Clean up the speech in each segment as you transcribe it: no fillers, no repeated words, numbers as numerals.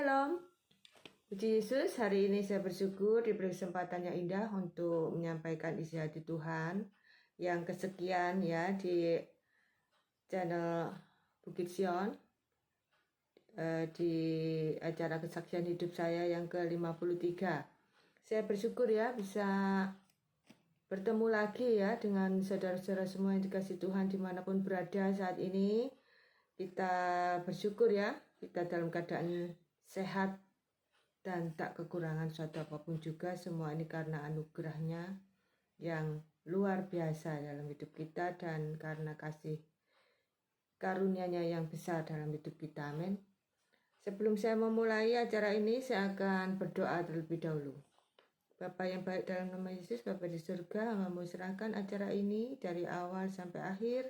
Shalom, puji Yesus. Hari ini saya bersyukur diberi kesempatan yang indah untuk menyampaikan isi hati Tuhan yang kesekian ya di channel Bukit Sion, di acara kesaksian hidup saya yang ke-53. Saya bersyukur ya bisa bertemu lagi ya dengan saudara-saudara semua yang dikasihi Tuhan dimanapun berada saat ini. Kita bersyukur ya, kita dalam keadaan sehat dan tak kekurangan suatu apapun juga. Semua ini karena anugerahnya yang luar biasa dalam hidup kita dan karena kasih karunia-Nya yang besar dalam hidup kita. Amin. Sebelum saya memulai acara ini, saya akan berdoa terlebih dahulu. Bapa yang baik, dalam nama Yesus, Bapa di surga, hamba-Mu serahkan acara ini dari awal sampai akhir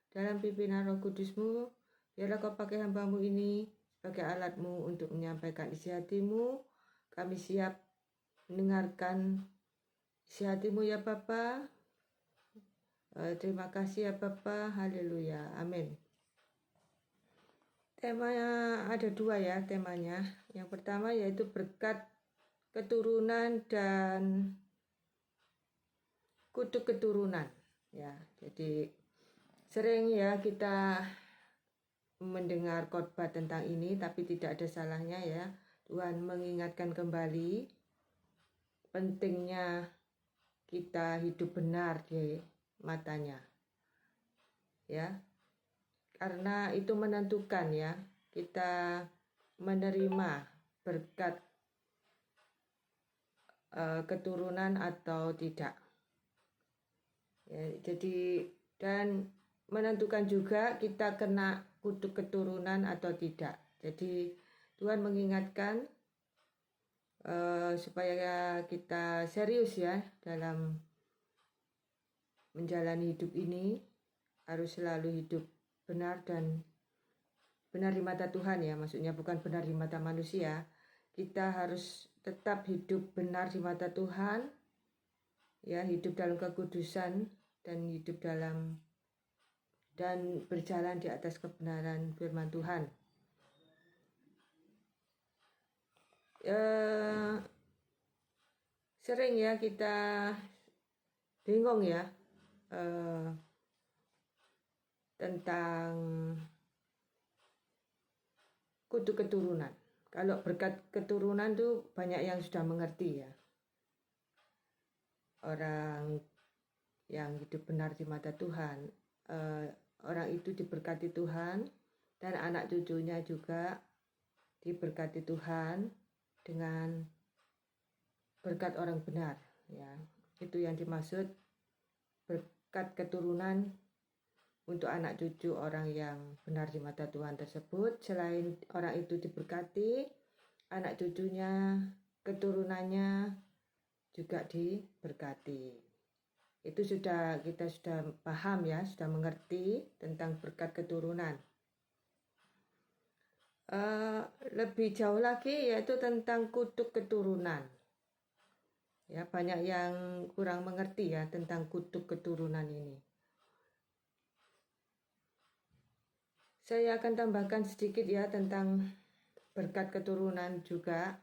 dalam pimpinan Roh Kudus-Mu. Biarlah Kau pakai hamba-Mu ini sebagai alat-Mu untuk menyampaikan isi hati-Mu. Kami siap mendengarkan isi hati-Mu ya Bapa. Terima kasih ya Bapa. Haleluya. Amin. Temanya ada dua ya temanya. Yang pertama yaitu berkat keturunan dan kutuk keturunan. Ya, jadi sering ya kita mendengar khotbah tentang ini, tapi tidak ada salahnya ya Tuhan mengingatkan kembali pentingnya kita hidup benar di matanya ya, karena itu menentukan ya kita menerima berkat keturunan atau tidak ya, jadi dan menentukan juga kita kena kutuk keturunan atau tidak. Jadi Tuhan mengingatkan supaya kita serius ya dalam menjalani hidup ini, harus selalu hidup benar dan benar di mata Tuhan ya, maksudnya bukan benar di mata manusia. Kita harus tetap hidup benar di mata Tuhan ya, hidup dalam kekudusan dan hidup dalam dan berjalan di atas kebenaran firman Tuhan. Sering ya kita bingung ya tentang kutuk keturunan. Kalau berkat keturunan tuh banyak yang sudah mengerti ya. Orang yang hidup benar di mata Tuhan, orang itu diberkati Tuhan dan anak cucunya juga diberkati Tuhan dengan berkat orang benar ya. Itu yang dimaksud berkat keturunan untuk anak cucu orang yang benar di mata Tuhan tersebut. Selain orang itu diberkati, anak cucunya, keturunannya juga diberkati. Itu kita sudah paham ya, sudah mengerti tentang berkat keturunan. Lebih jauh lagi yaitu tentang kutuk keturunan. Ya, banyak yang kurang mengerti ya tentang kutuk keturunan ini. Saya akan tambahkan sedikit ya tentang berkat keturunan juga.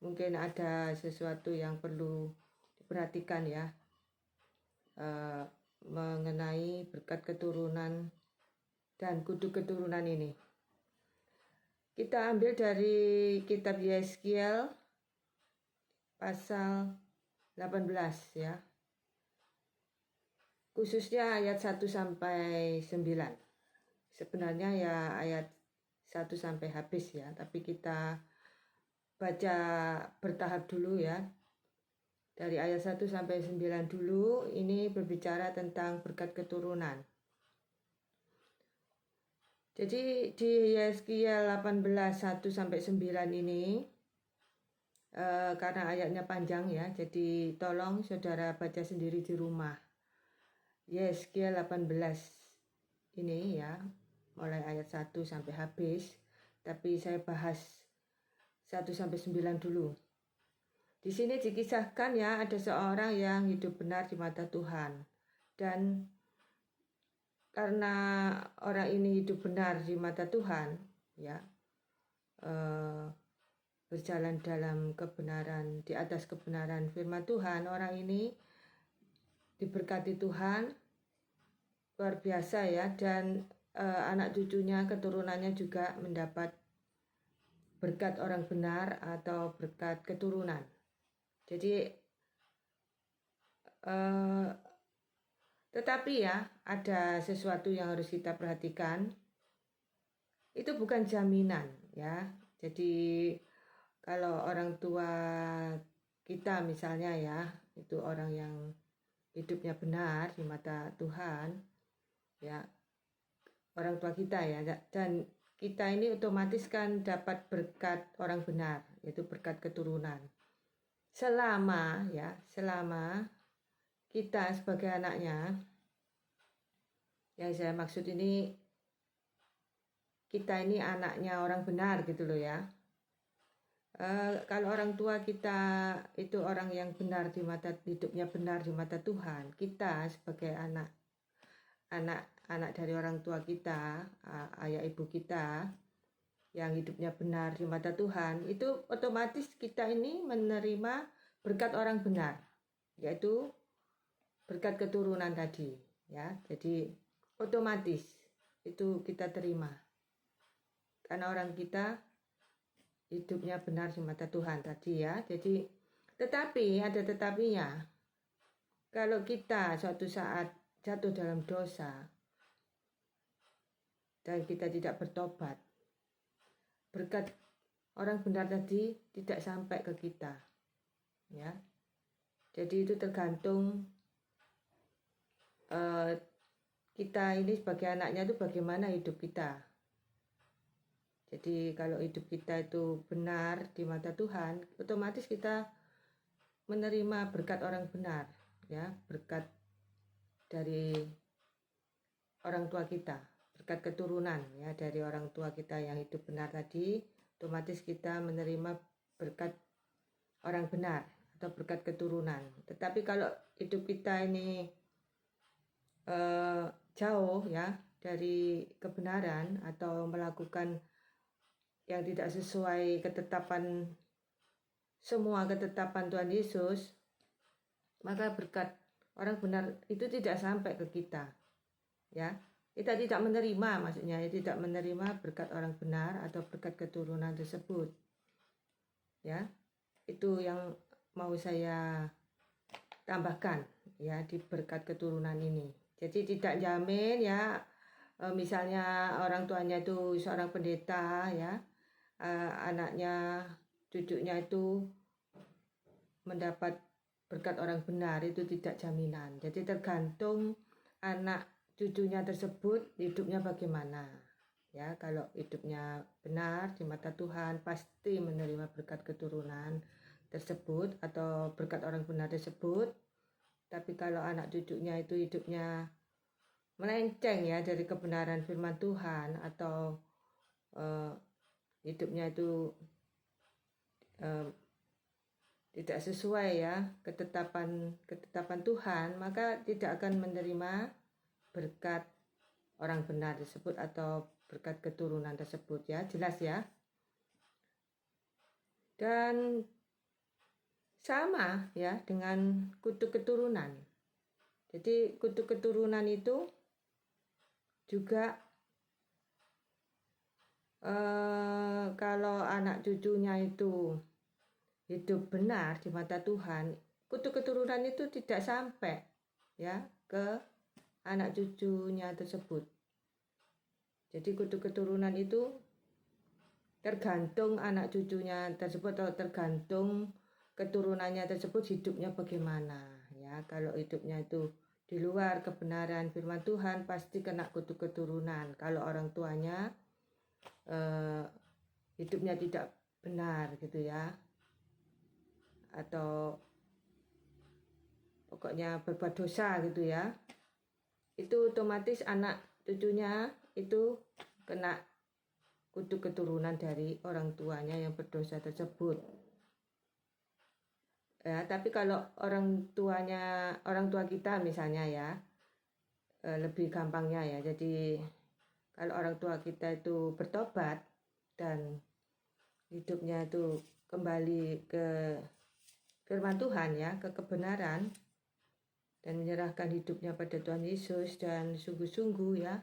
Mungkin ada sesuatu yang perlu diperhatikan ya. Mengenai berkat keturunan dan kutuk keturunan ini. Kita ambil dari kitab Yeskiel pasal 18 ya. Khususnya ayat 1 sampai 9. Sebenarnya ya ayat 1 sampai habis ya, tapi kita baca bertahap dulu ya. Dari ayat 1 sampai 9 dulu, ini berbicara tentang berkat keturunan. Jadi di Yeskiel 18 1 sampai 9 ini karena ayatnya panjang ya, jadi tolong saudara baca sendiri di rumah. Yeskiel 18 ini ya, mulai ayat 1 sampai habis, tapi saya bahas 1 sampai 9 dulu. Di sini dikisahkan ya, ada seorang yang hidup benar di mata Tuhan. Dan karena orang ini hidup benar di mata Tuhan, ya, berjalan dalam kebenaran, di atas kebenaran firman Tuhan, orang ini diberkati Tuhan luar biasa ya, dan anak cucunya, keturunannya juga mendapat berkat orang benar atau berkat keturunan. Jadi tetapi ya, ada sesuatu yang harus kita perhatikan. Itu bukan jaminan ya. Jadi kalau orang tua kita misalnya ya, itu orang yang hidupnya benar di mata Tuhan ya, orang tua kita ya, dan kita ini otomatis kan dapat berkat orang benar, yaitu berkat keturunan. Selama kita sebagai anaknya, yang saya maksud ini, kita ini anaknya orang benar gitu loh ya. Kalau orang tua kita itu orang yang benar di mata, hidupnya benar di mata Tuhan, kita sebagai anak dari orang tua kita, ayah ibu kita yang hidupnya benar di mata Tuhan, itu otomatis kita ini menerima berkat orang benar, yaitu berkat keturunan tadi ya. Jadi otomatis itu kita terima karena orang kita hidupnya benar di mata Tuhan tadi ya. Jadi tetapi ada tetapinya. Kalau kita suatu saat jatuh dalam dosa dan kita tidak bertobat, berkat orang benar tadi tidak sampai ke kita ya. Jadi itu tergantung kita ini sebagai anaknya itu bagaimana hidup kita. Jadi kalau hidup kita itu benar di mata Tuhan, otomatis kita menerima berkat orang benar ya, berkat dari orang tua kita, berkat keturunan ya, dari orang tua kita yang hidup benar tadi, otomatis kita menerima berkat orang benar atau berkat keturunan. Tetapi kalau hidup kita ini jauh ya dari kebenaran atau melakukan yang tidak sesuai ketetapan, semua ketetapan Tuhan Yesus, maka berkat orang benar itu tidak sampai ke kita ya. Kita tidak menerima, maksudnya tidak menerima berkat orang benar atau berkat keturunan tersebut ya. Itu yang mau saya tambahkan ya di berkat keturunan ini. Jadi tidak jamin ya, misalnya orang tuanya itu seorang pendeta ya, anaknya cucunya itu mendapat berkat orang benar, itu tidak jaminan. Jadi tergantung anak cucunya tersebut hidupnya bagaimana ya. Kalau hidupnya benar di mata Tuhan, pasti menerima berkat keturunan tersebut atau berkat orang benar tersebut. Tapi kalau anak cucunya itu hidupnya melenceng ya dari kebenaran firman Tuhan, atau hidupnya itu tidak sesuai ya ketetapan Tuhan, maka tidak akan menerima berkat orang benar tersebut atau berkat keturunan tersebut ya. Jelas ya. Dan sama ya dengan kutuk keturunan. Jadi kutuk keturunan itu juga kalau anak cucunya itu hidup benar di mata Tuhan, kutuk keturunan itu tidak sampai ya ke anak cucunya tersebut. Jadi kutuk keturunan itu tergantung anak cucunya tersebut atau tergantung keturunannya tersebut hidupnya bagaimana ya. Kalau hidupnya itu di luar kebenaran firman Tuhan, pasti kena kutuk keturunan. Kalau orang tuanya hidupnya tidak benar gitu ya, atau pokoknya berbuat dosa gitu ya, itu otomatis anak cucunya itu kena kutuk keturunan dari orang tuanya yang berdosa tersebut ya. Tapi kalau orang tua kita misalnya ya, lebih gampangnya ya. Jadi kalau orang tua kita itu bertobat dan hidupnya itu kembali ke firman Tuhan ya, ke kebenaran, dan menyerahkan hidupnya pada Tuhan Yesus dan sungguh-sungguh ya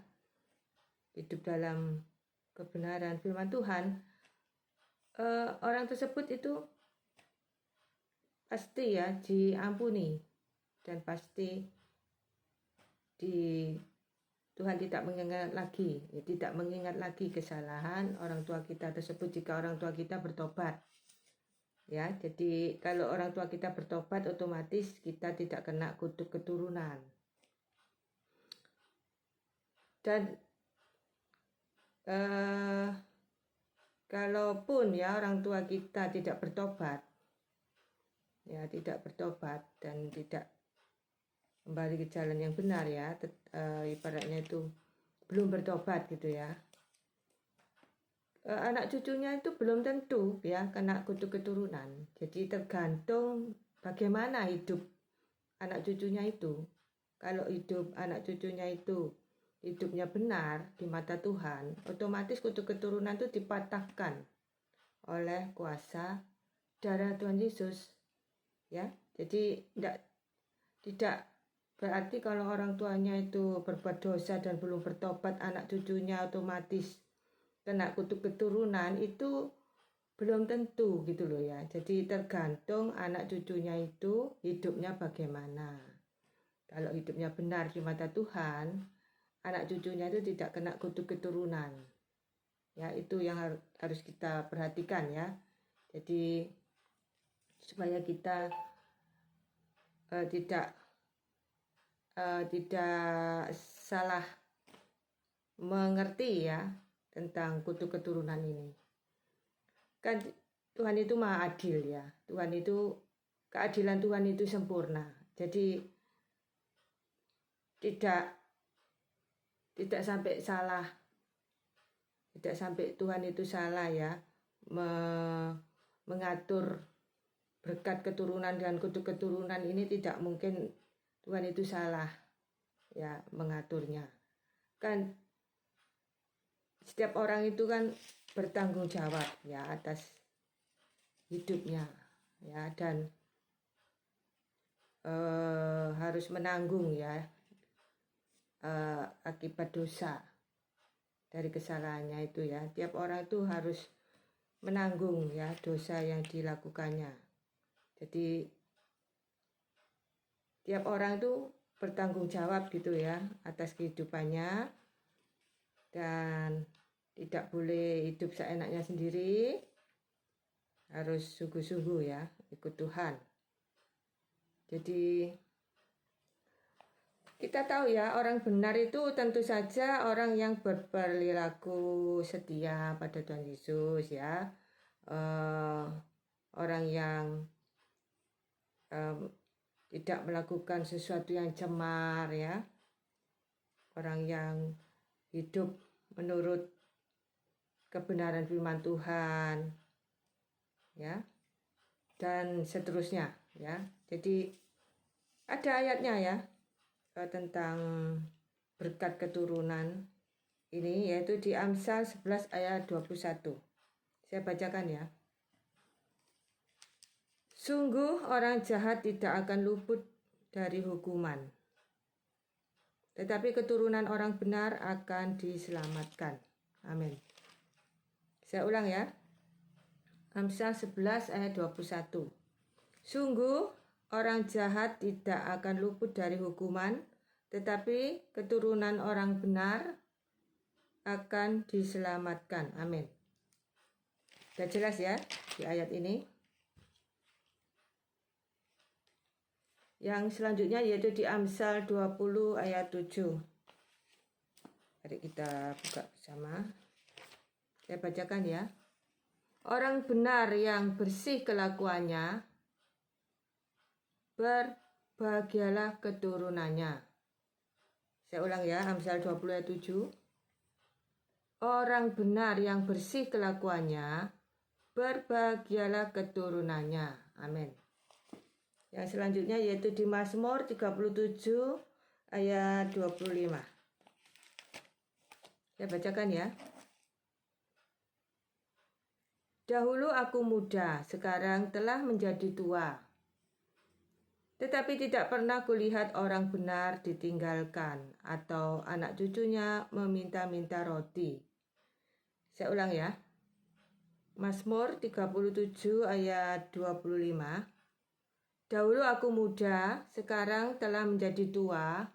hidup dalam kebenaran firman Tuhan, orang tersebut itu pasti ya diampuni, dan pasti Tuhan tidak mengingat lagi kesalahan orang tua kita tersebut jika orang tua kita bertobat. Ya, jadi kalau orang tua kita bertobat, otomatis kita tidak kena kutuk keturunan. Dan kalaupun ya orang tua kita tidak bertobat dan tidak kembali ke jalan yang benar ya, ibaratnya itu belum bertobat gitu ya, anak cucunya itu belum tentu ya kena kutuk keturunan. Jadi tergantung bagaimana hidup anak cucunya itu. Kalau hidup anak cucunya itu hidupnya benar di mata Tuhan, otomatis kutuk keturunan itu dipatahkan oleh kuasa darah Tuhan Yesus ya. Jadi tidak berarti kalau orang tuanya itu berbuat dosa dan belum bertobat, anak cucunya otomatis kena kutuk keturunan, itu belum tentu gitu loh ya. Jadi tergantung anak cucunya itu hidupnya bagaimana. Kalau hidupnya benar di mata Tuhan, anak cucunya itu tidak kena kutuk keturunan. Ya, itu yang harus kita perhatikan ya. Jadi supaya kita tidak salah mengerti ya tentang kutuk keturunan ini. Kan Tuhan itu maha adil ya. Keadilan Tuhan itu sempurna. Jadi tidak sampai salah. Tidak sampai Tuhan itu salah ya mengatur berkat keturunan dan kutuk keturunan ini. Tidak mungkin Tuhan itu salah ya mengaturnya. Kan setiap orang itu kan bertanggung jawab ya atas hidupnya ya, dan harus menanggung ya akibat dosa dari kesalahannya itu ya. Tiap orang itu harus menanggung ya dosa yang dilakukannya. Jadi tiap orang itu bertanggung jawab gitu ya atas kehidupannya, dan tidak boleh hidup seenaknya sendiri, harus sungguh-sungguh ya ikut Tuhan. Jadi kita tahu ya, orang benar itu tentu saja orang yang berperilaku setia pada Tuhan Yesus ya, orang yang tidak melakukan sesuatu yang cemar ya, orang yang hidup menurut kebenaran firman Tuhan ya, dan seterusnya ya. Jadi ada ayatnya ya tentang berkat keturunan ini, yaitu di Amsal 11 ayat 21. Saya bacakan ya. Sungguh orang jahat tidak akan luput dari hukuman, tetapi keturunan orang benar akan diselamatkan. Amin. Saya ulang ya. Amsal 11 ayat 21. Sungguh orang jahat tidak akan luput dari hukuman, tetapi keturunan orang benar akan diselamatkan. Amin. Sudah jelas ya di ayat ini. Yang selanjutnya yaitu di Amsal 20 ayat 7. Mari kita buka bersama. Saya bacakan ya. Orang benar yang bersih kelakuannya, berbahagialah keturunannya. Saya ulang ya, Amsal 20 ayat 7. Orang benar yang bersih kelakuannya, berbahagialah keturunannya. Amin. Yang selanjutnya yaitu di Mazmur 37 ayat 25. Saya bacakan ya. Dahulu aku muda, sekarang telah menjadi tua. Tetapi tidak pernah kulihat orang benar ditinggalkan atau anak cucunya meminta-minta roti. Saya ulang ya. Mazmur 37 ayat 25. Dahulu aku muda, sekarang telah menjadi tua.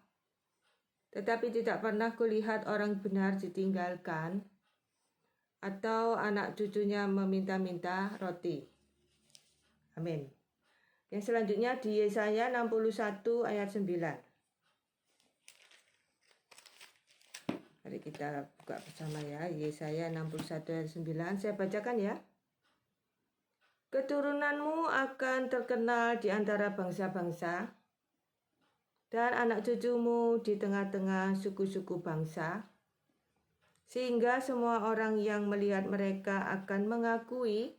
Tetapi tidak pernah kulihat orang benar ditinggalkan atau anak cucunya meminta-minta roti. Amin. Yang selanjutnya di Yesaya 61 ayat 9. Mari kita buka bersama ya, Yesaya 61 ayat 9. Saya bacakan ya. Keturunanmu akan terkenal di antara bangsa-bangsa, dan anak cucumu di tengah-tengah suku-suku bangsa, sehingga semua orang yang melihat mereka akan mengakui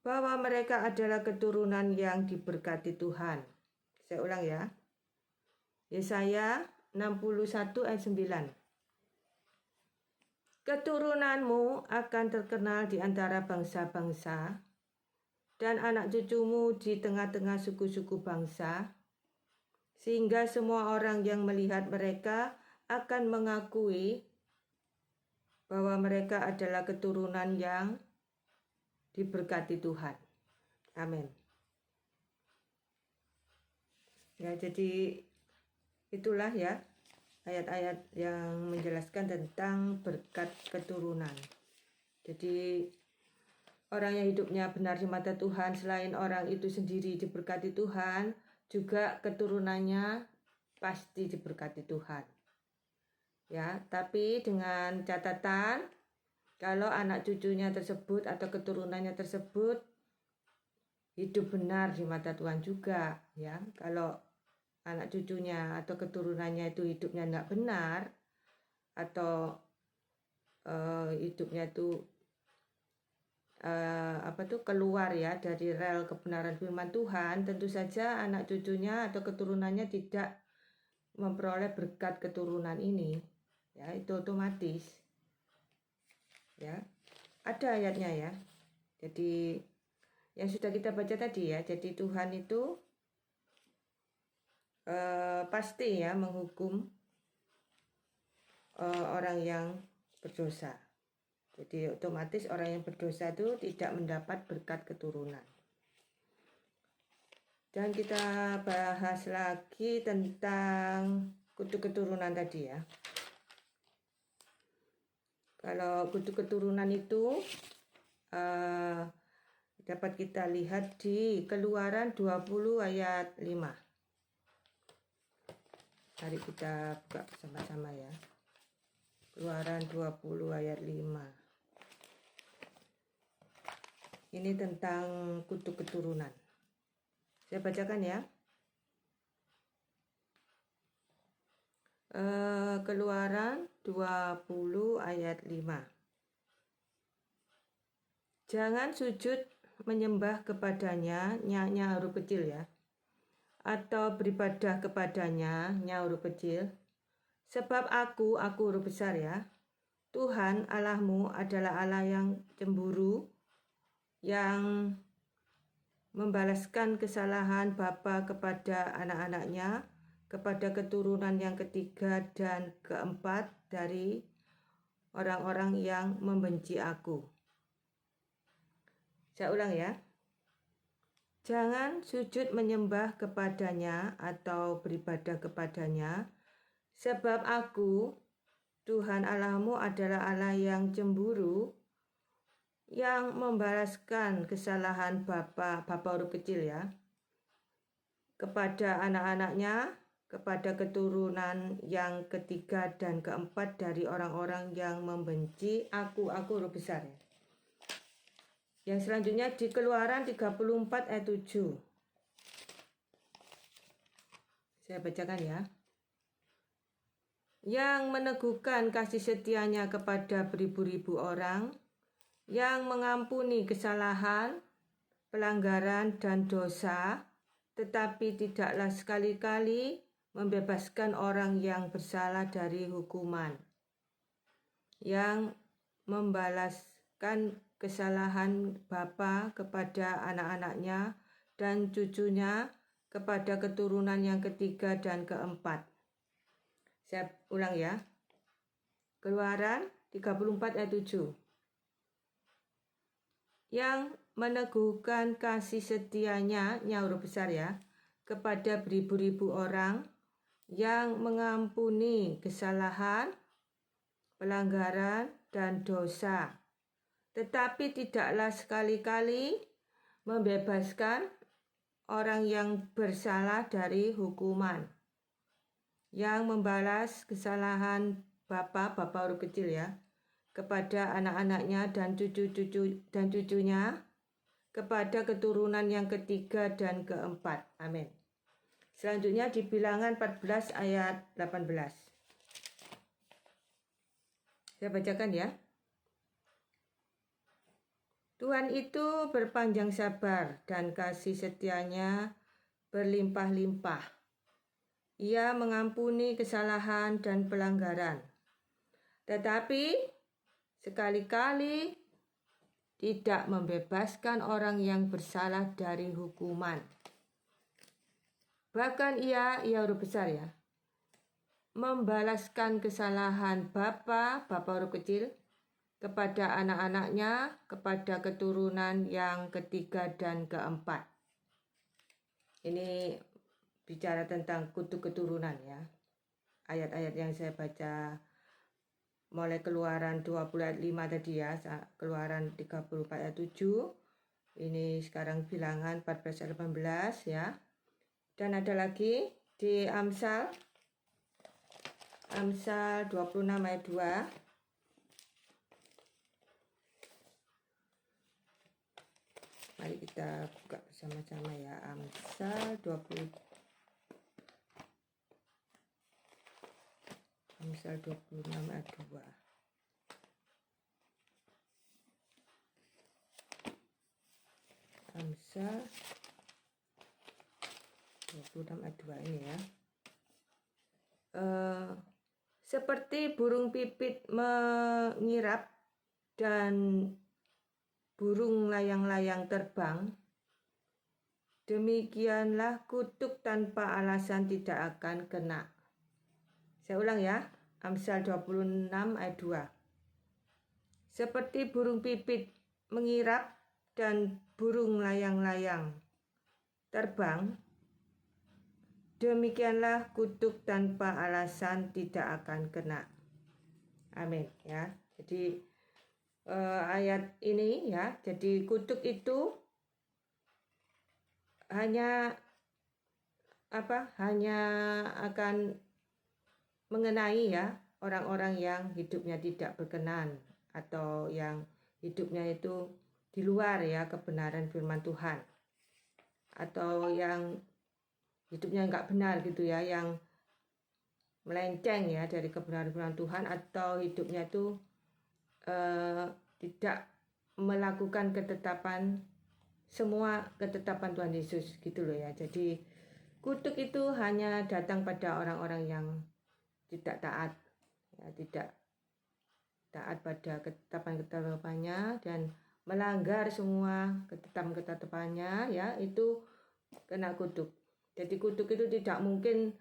bahwa mereka adalah keturunan yang diberkati Tuhan. Saya ulang ya. Yesaya 61 ayat 9. Keturunanmu akan terkenal di antara bangsa-bangsa, dan anak cucumu di tengah-tengah suku-suku bangsa, sehingga semua orang yang melihat mereka akan mengakui bahwa mereka adalah keturunan yang diberkati Tuhan. Amin. Ya, jadi itulah ya ayat-ayat yang menjelaskan tentang berkat keturunan. Jadi orang yang hidupnya benar di mata Tuhan, selain orang itu sendiri diberkati Tuhan, juga keturunannya pasti diberkati Tuhan. Ya, tapi dengan catatan kalau anak cucunya tersebut atau keturunannya tersebut hidup benar di mata Tuhan juga, ya. Kalau anak cucunya atau keturunannya itu hidupnya enggak benar atau hidupnya itu keluar ya dari rel kebenaran firman Tuhan, tentu saja anak cucunya atau keturunannya tidak memperoleh berkat keturunan ini, ya, itu otomatis. Ya, ada ayatnya ya. Jadi yang sudah kita baca tadi ya, jadi Tuhan itu pasti ya menghukum orang yang berdosa. Jadi otomatis orang yang berdosa itu tidak mendapat berkat keturunan. Dan kita bahas lagi tentang kutuk keturunan tadi ya. Kalau kutuk keturunan itu dapat kita lihat di Keluaran 20 ayat 5. Mari kita buka bersama-sama ya. Keluaran 20 ayat 5. Ini tentang kutuk keturunan. Saya bacakan ya. Keluaran 20 ayat 5. Jangan sujud menyembah kepadanya, nya huruf kecil ya, atau beribadah kepadanya, nya huruf kecil, sebab aku huruf besar ya, Tuhan Allahmu adalah Allah yang cemburu, yang membalaskan kesalahan bapa kepada anak-anaknya, kepada keturunan yang ketiga dan keempat dari orang-orang yang membenci aku. Saya ulang ya. Jangan sujud menyembah kepadanya atau beribadah kepadanya, sebab aku, Tuhan Allahmu adalah Allah yang cemburu, yang membalaskan kesalahan bapa huruf kecil ya, kepada anak-anaknya, kepada keturunan yang ketiga dan keempat dari orang-orang yang membenci aku huruf besar ya. Yang selanjutnya di Keluaran 34 ayat 7. Saya bacakan ya. Yang meneguhkan kasih setianya kepada beribu-ribu orang, yang mengampuni kesalahan, pelanggaran dan dosa, tetapi tidaklah sekali-kali membebaskan orang yang bersalah dari hukuman, yang membalaskan kesalahan bapa kepada anak-anaknya dan cucunya kepada keturunan yang ketiga dan keempat. Saya ulang ya. Keluaran 34 ayat 7. Yang meneguhkan kasih setianya, ini huruf besar ya, kepada beribu-ribu orang, yang mengampuni kesalahan, pelanggaran, dan dosa, tetapi tidaklah sekali-kali membebaskan orang yang bersalah dari hukuman, yang membalas kesalahan bapa huruf kecil ya, kepada anak-anaknya dan cucunya, kepada keturunan yang ketiga dan keempat. Amin. Selanjutnya di Bilangan 14 ayat 18. Saya bacakan ya. Tuhan itu berpanjang sabar dan kasih setianya berlimpah-limpah. Ia mengampuni kesalahan dan pelanggaran, tetapi sekali-kali tidak membebaskan orang yang bersalah dari hukuman. Bahkan ia huruf besar ya, membalaskan kesalahan bapa huruf kecil, kepada anak-anaknya, kepada keturunan yang ketiga dan keempat. Ini bicara tentang kutuk keturunan ya. Ayat-ayat yang saya baca mulai Keluaran 20 ayat 5 tadi ya, Keluaran 34 ayat 7. Ini sekarang Bilangan 14 ayat 18 ya. Dan ada lagi di Amsal 26 ayat 2. Mari kita buka bersama-sama ya, Amsal 26 ayat 2. Amsal 26 ayat 2 ini ya. Seperti burung pipit mengirap dan burung layang-layang terbang, demikianlah kutuk tanpa alasan tidak akan kena. Saya ulang ya, Amsal 26 ayat 2. Seperti burung pipit mengirap dan burung layang-layang terbang, demikianlah kutuk tanpa alasan tidak akan kena. Amin ya. Jadi ayat ini ya, jadi kutuk itu hanya akan mengenai ya orang-orang yang hidupnya tidak berkenan atau yang hidupnya itu di luar ya kebenaran firman Tuhan, atau yang hidupnya nggak benar gitu ya, yang melenceng ya dari kebenaran firman Tuhan, atau hidupnya itu tidak melakukan semua ketetapan Tuhan Yesus gitu loh ya. Jadi kutuk itu hanya datang pada orang-orang yang tidak taat ya, tidak taat pada ketetapan-ketetapannya dan melanggar semua ketetapan-ketetapannya ya, itu kena kutuk. Jadi kutuk itu tidak mungkin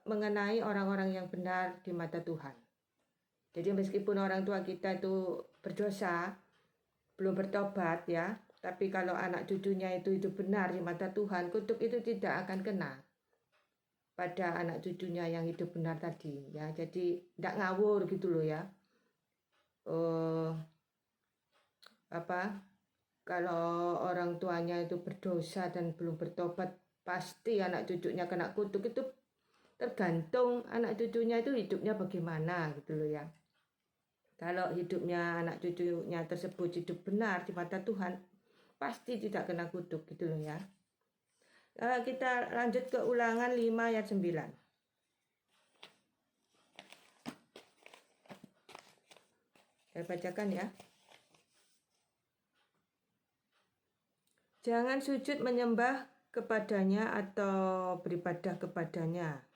mengenai orang-orang yang benar di mata Tuhan. Jadi meskipun orang tua kita itu berdosa, belum bertobat ya, tapi kalau anak cucunya itu hidup benar di mata Tuhan, kutuk itu tidak akan kena pada anak cucunya yang hidup benar tadi ya. Jadi tidak ngawur gitu loh ya. Kalau orang tuanya itu berdosa dan belum bertobat, pasti anak cucunya kena kutuk. Itu tergantung anak cucunya itu hidupnya bagaimana gitu loh ya. Kalau hidupnya anak cucunya tersebut hidup benar di mata Tuhan, pasti tidak kena kutuk gitu loh ya. Kita lanjut ke Ulangan 5 ayat 9. Saya bacakan ya. Jangan sujud menyembah kepadanya atau beribadah kepadanya.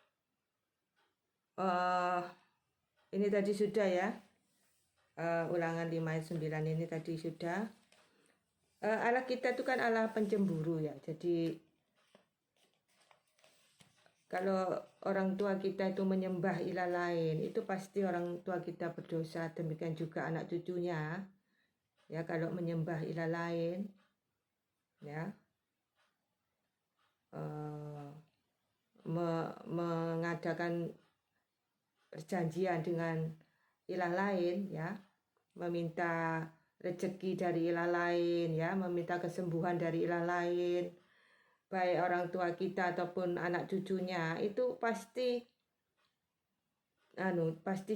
Ini tadi sudah ya. Ulangan 5 ayat 9 ini tadi sudah. Allah kita itu kan Allah pencemburu ya. Jadi kalau orang tua kita itu menyembah ilah lain, itu pasti orang tua kita berdosa. Demikian juga anak cucunya, ya kalau menyembah ilah lain, ya mengadakan perjanjian dengan ilah lain, ya meminta rezeki dari ilah lain, ya meminta kesembuhan dari ilah lain, baik orang tua kita ataupun anak cucunya, itu pasti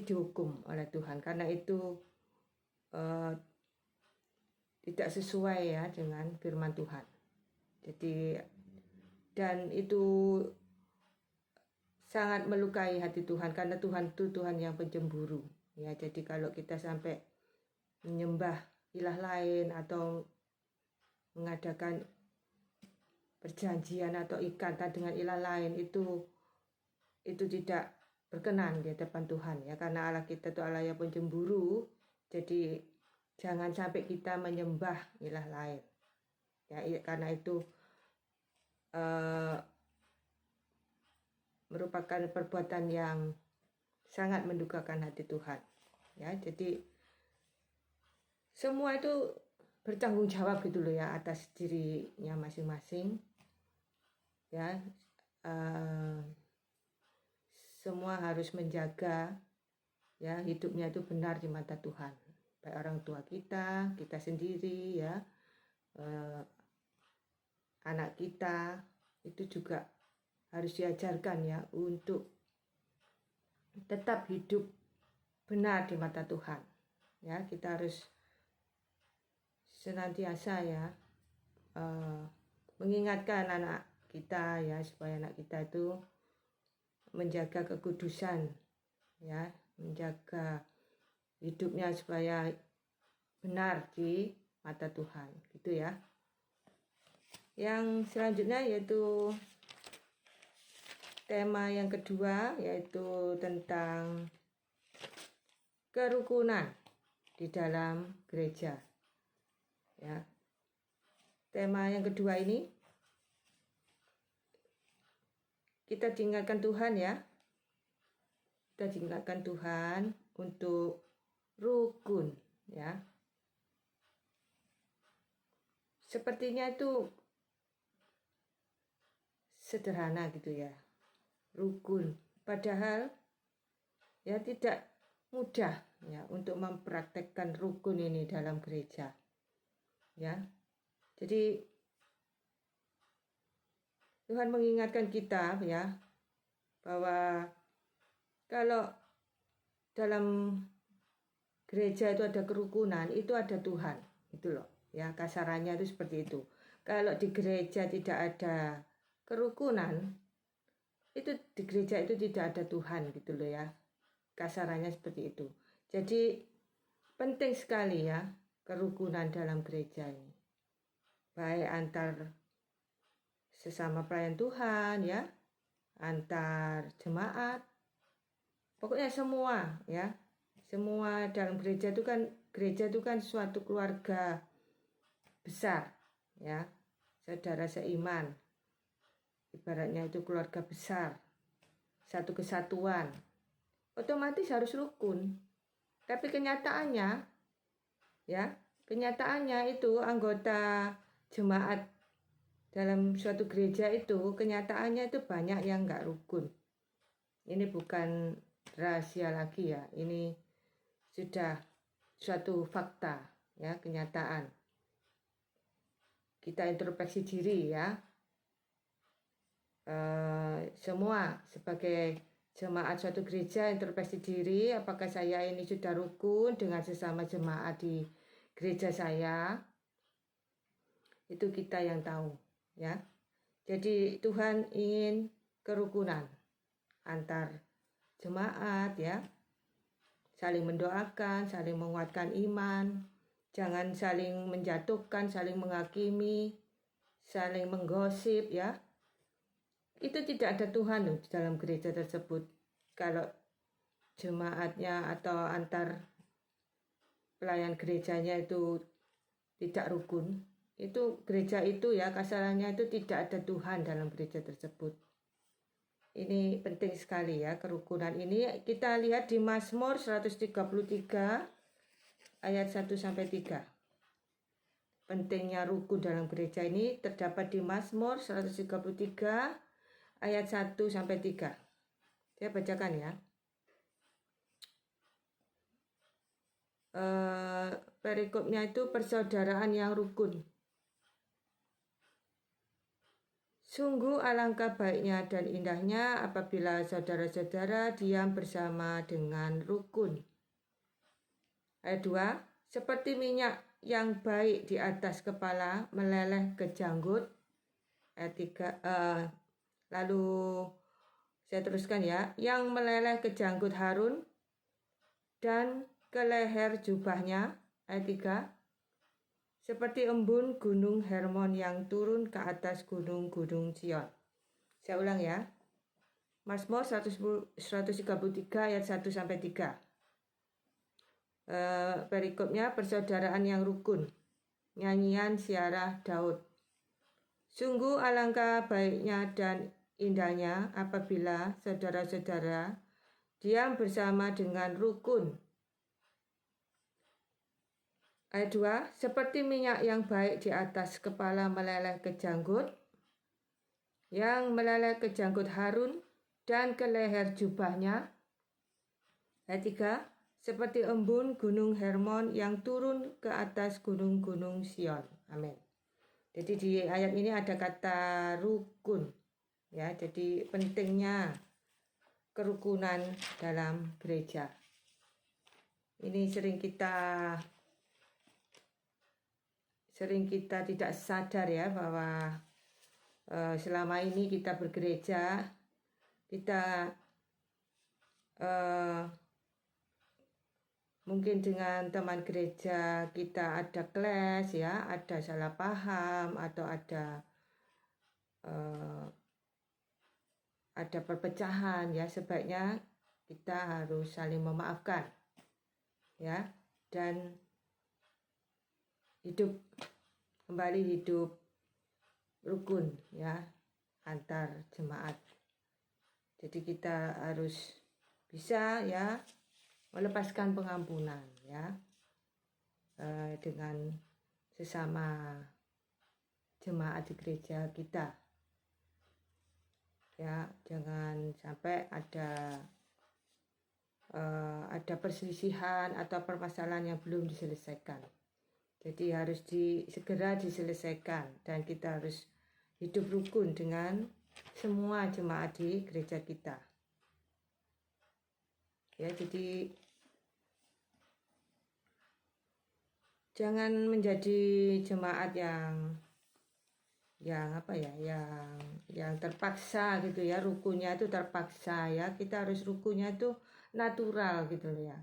dihukum oleh Tuhan karena itu tidak sesuai ya dengan firman Tuhan. Jadi dan itu sangat melukai hati Tuhan karena Tuhan itu Tuhan yang pencemburu. Ya, jadi kalau kita sampai menyembah ilah lain atau mengadakan perjanjian atau ikatan dengan ilah lain, itu tidak berkenan di hadapan Tuhan ya, karena Allah kita itu Allah yang pencemburu. Jadi jangan sampai kita menyembah ilah lain ya, karena itu merupakan perbuatan yang sangat mendukakan hati Tuhan ya. Jadi semua itu bertanggung jawab gitu loh ya atas dirinya masing-masing ya. Semua harus menjaga ya hidupnya itu benar di mata Tuhan, baik orang tua kita sendiri ya, anak kita itu juga harus diajarkan ya untuk tetap hidup benar di mata Tuhan ya. Kita harus senantiasa ya mengingatkan anak kita ya, supaya anak kita itu menjaga kekudusan ya, menjaga hidupnya supaya benar di mata Tuhan gitu ya. Yang selanjutnya yaitu tema yang kedua, yaitu tentang kerukunan di dalam gereja ya. Tema yang kedua ini kita diingatkan Tuhan ya, kita diingatkan Tuhan untuk rukun ya. Sepertinya itu sederhana gitu ya, rukun, padahal ya tidak mudah ya untuk mempraktekkan rukun ini dalam gereja ya. Jadi Tuhan mengingatkan kita ya, bahwa kalau dalam gereja itu ada kerukunan, itu ada Tuhan itu loh ya, kasarannya itu seperti itu. Kalau di gereja tidak ada kerukunan, itu di gereja itu tidak ada Tuhan gitu loh ya, kasarannya seperti itu. Jadi penting sekali ya kerukunan dalam gereja ini, baik antar sesama pelayan Tuhan ya, antar jemaat, pokoknya semua ya, semua dalam gereja itu kan suatu keluarga besar ya, saudara seiman, ibaratnya itu keluarga besar, satu kesatuan, otomatis harus rukun. Tapi kenyataannya itu anggota jemaat dalam suatu gereja itu kenyataannya itu banyak yang nggak rukun. Ini bukan rahasia lagi ya, ini sudah suatu fakta ya, kenyataan. Kita introspeksi diri ya, semua sebagai jemaat suatu gereja introspeksi diri, apakah saya ini sudah rukun dengan sesama jemaat di gereja saya. Itu kita yang tahu ya. Jadi Tuhan ingin kerukunan antar jemaat ya, saling mendoakan, saling menguatkan iman, jangan saling menjatuhkan, saling menghakimi, saling menggosip ya. Itu tidak ada Tuhan loh di dalam gereja tersebut. Kalau jemaatnya atau antar pelayan gerejanya itu tidak rukun, itu gereja itu ya kasarannya itu tidak ada Tuhan dalam gereja tersebut. Ini penting sekali ya kerukunan ini. Kita lihat di Mazmur 133 ayat 1-3. Pentingnya rukun dalam gereja ini terdapat di Mazmur 133 ayat 1-3. Saya bacakan ya. Perikopnya itu persaudaraan yang rukun. Sungguh alangkah baiknya dan indahnya apabila saudara-saudara diam bersama dengan rukun. Ayat 2, seperti minyak yang baik di atas kepala meleleh ke janggut. Ayat 3, lalu saya teruskan ya, yang meleleh ke janggut Harun dan ke leher jubahnya. Ayat 3, seperti embun gunung Hermon yang turun ke atas gunung-gunung Sion. Saya ulang ya. Mazmur 133 ayat 1-3. Perikopnya persaudaraan yang rukun. Nyanyian Siarah Daud. Sungguh alangkah baiknya dan indahnya apabila saudara-saudara diam bersama dengan rukun. Ayat 2, seperti minyak yang baik di atas kepala meleleh ke janggut, yang meleleh ke janggut Harun dan ke leher jubahnya. Ayat 3, seperti embun gunung Hermon yang turun ke atas gunung-gunung Sion. Amin. Jadi di ayat ini ada kata rukun. Ya, jadi pentingnya kerukunan dalam gereja. Ini sering kita tidak sadar ya bahwa selama ini kita bergereja, kita mungkin dengan teman gereja kita ada clash ya, ada salah paham atau ada perpecahan ya, sebaiknya kita harus saling memaafkan ya, dan kembali hidup rukun ya antar jemaat. Jadi kita harus bisa ya melepaskan pengampunan ya dengan sesama jemaat di gereja kita. Ya, jangan sampai ada perselisihan atau permasalahan yang belum diselesaikan. Jadi harus segera diselesaikan dan kita harus hidup rukun dengan semua jemaat di gereja kita. Ya, jadi jangan menjadi jemaat yang terpaksa gitu ya, rukunnya itu terpaksa ya. Kita harus rukunnya itu natural gitu loh ya.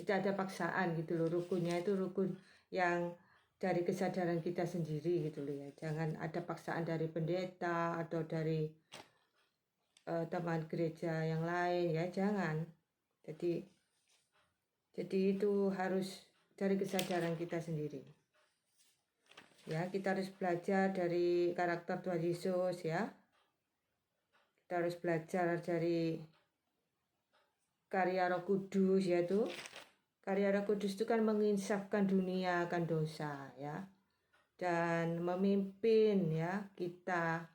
Tidak ada paksaan gitu loh, rukunnya itu rukun yang dari kesadaran kita sendiri gitu loh ya. Jangan ada paksaan dari pendeta atau dari teman gereja yang lain ya, jangan. Jadi itu harus dari kesadaran kita sendiri. Ya, kita harus belajar dari karakter Tuhan Yesus ya. Kita harus belajar dari karya Roh Kudus, yaitu karya Roh Kudus itu kan menginsafkan dunia akan dosa ya, dan memimpin ya kita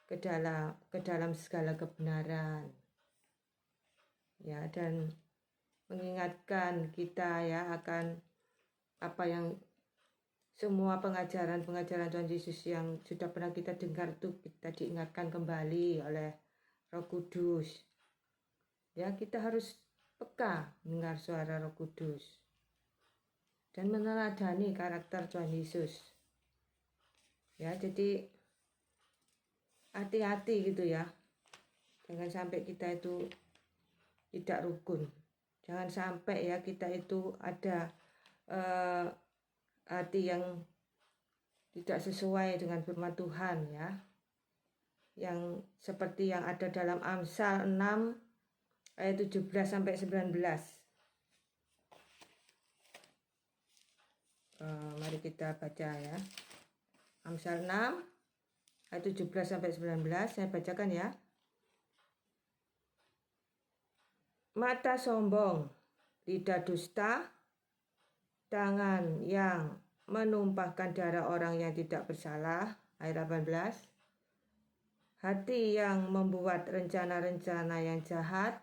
ke dalam segala kebenaran ya, dan mengingatkan kita ya akan apa yang semua pengajaran Tuhan Yesus yang sudah pernah kita dengar itu kita diingatkan kembali oleh Roh Kudus. Ya, kita harus peka mendengar suara Roh Kudus dan meneladani karakter Tuhan Yesus. Ya, jadi hati-hati gitu ya. Jangan sampai kita itu tidak rukun. Jangan sampai ya kita itu ada hati yang tidak sesuai dengan firman Tuhan ya, yang seperti yang ada dalam Amsal 6 ayat 17-19. Mari kita baca ya. Amsal 6 ayat 17 sampai 19 saya bacakan ya. Mata sombong, lidah dusta, tangan yang menumpahkan darah orang yang tidak bersalah, ayat 18. Hati yang membuat rencana-rencana yang jahat,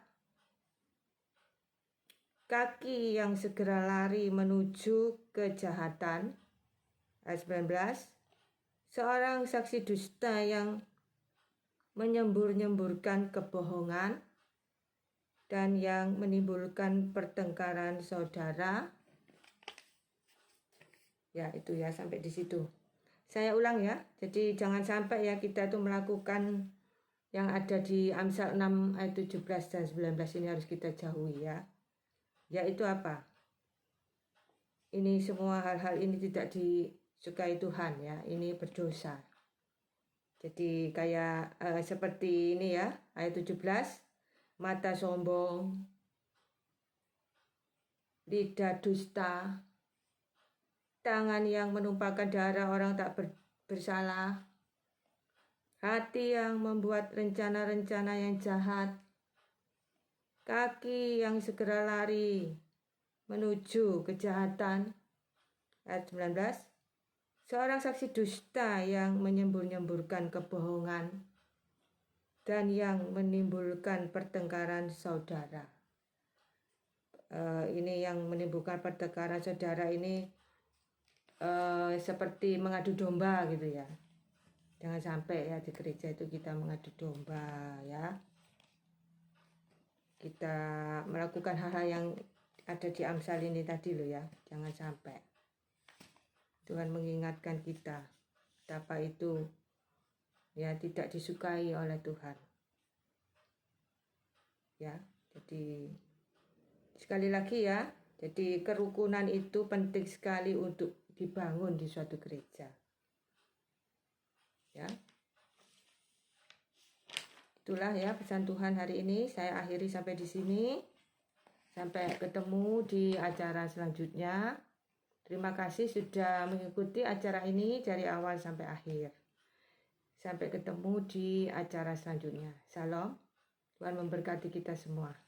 kaki yang segera lari menuju kejahatan, ayat 19. Seorang saksi dusta yang menyembur-nyemburkan kebohongan dan yang menimbulkan pertengkaran saudara. Ya, itu ya, sampai di situ. Saya ulang ya. Jadi jangan sampai ya kita itu melakukan yang ada di Amsal 6 ayat 17 dan 19 ini harus kita jauhi ya. Yaitu apa? Ini semua hal-hal ini tidak disukai Tuhan ya. Ini berdosa. Jadi kayak seperti ini ya, ayat 17. Mata sombong, lidah dusta, tangan yang menumpahkan darah orang tak bersalah, hati yang membuat rencana-rencana yang jahat, kaki yang segera lari menuju kejahatan. Ayat 19. Seorang saksi dusta yang menyembur-nyemburkan kebohongan dan yang menimbulkan pertengkaran saudara. Ini yang menimbulkan pertengkaran saudara ini seperti mengadu domba gitu ya. Jangan sampai ya di gereja itu kita mengadu domba ya. Kita melakukan hal-hal yang ada di Amsal ini tadi loh ya. Jangan sampai. Tuhan mengingatkan kita betapa itu ya tidak disukai oleh Tuhan. Ya, jadi sekali lagi ya, jadi kerukunan itu penting sekali untuk dibangun di suatu gereja. Ya. Itulah ya pesan Tuhan hari ini. Saya akhiri sampai di sini. Sampai ketemu di acara selanjutnya. Terima kasih sudah mengikuti acara ini dari awal sampai akhir. Sampai ketemu di acara selanjutnya. Salam. Tuhan memberkati kita semua.